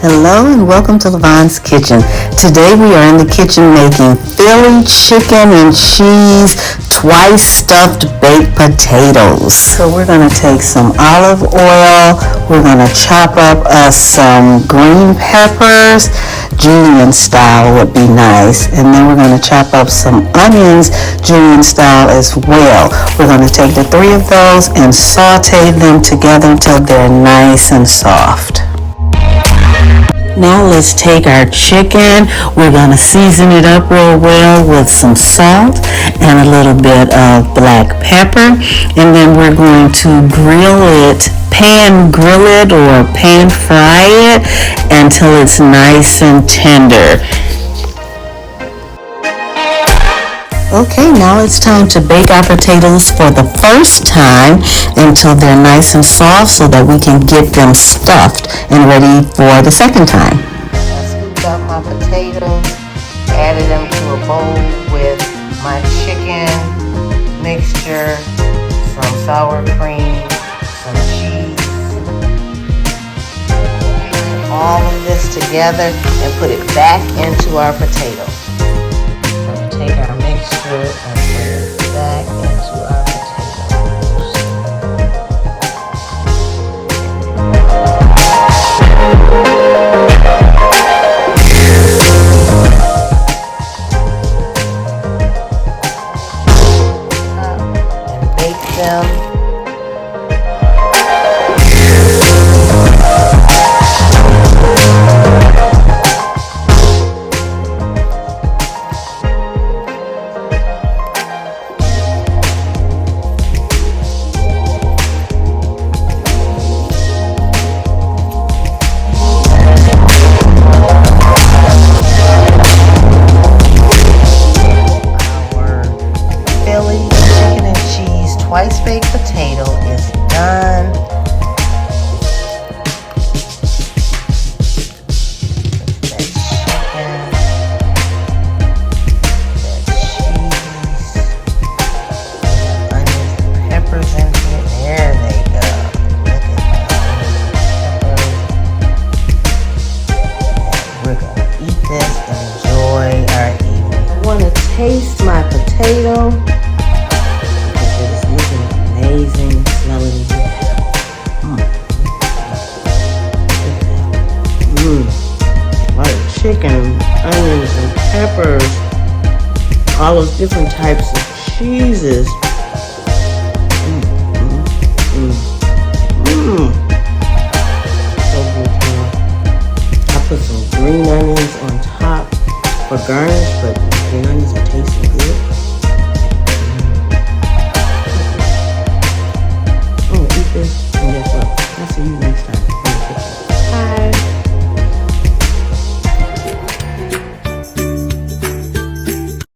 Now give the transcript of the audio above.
Hello and welcome to Lavonne's Kitchen. Today we are in the kitchen making Philly chicken and cheese twice stuffed baked potatoes. So we're going to take some olive oil, we're going to chop up some green peppers, julienne style would be nice, and then we're going to chop up some onions julienne style as well. We're going to take the three of those and saute them together until they're nice and soft. Now let's take our chicken. We're going to season it up real well with some salt and a little bit of black pepper. And then we're going to pan grill it or pan fry it until it's nice and tender. Okay, now it's time to bake our potatoes for the first time until they're nice and soft so that we can get them stuffed and ready for the second time. I scooped up my potatoes, added them to a bowl with my chicken mixture, some sour cream, some cheese. All of this together and put it back into our potatoes. Take our mixture and put it back into our potatoes. And bake them. Twice baked potato is done. That chicken, that cheese, onions and peppers in it. There they go. Look at that. We're gonna eat this and enjoy our evening. I want to taste my potato. Amazing smelling. Like chicken, onions, and peppers. All those different types of cheeses. So good. I put some green onions on top for garnish, but green onions are tasting good.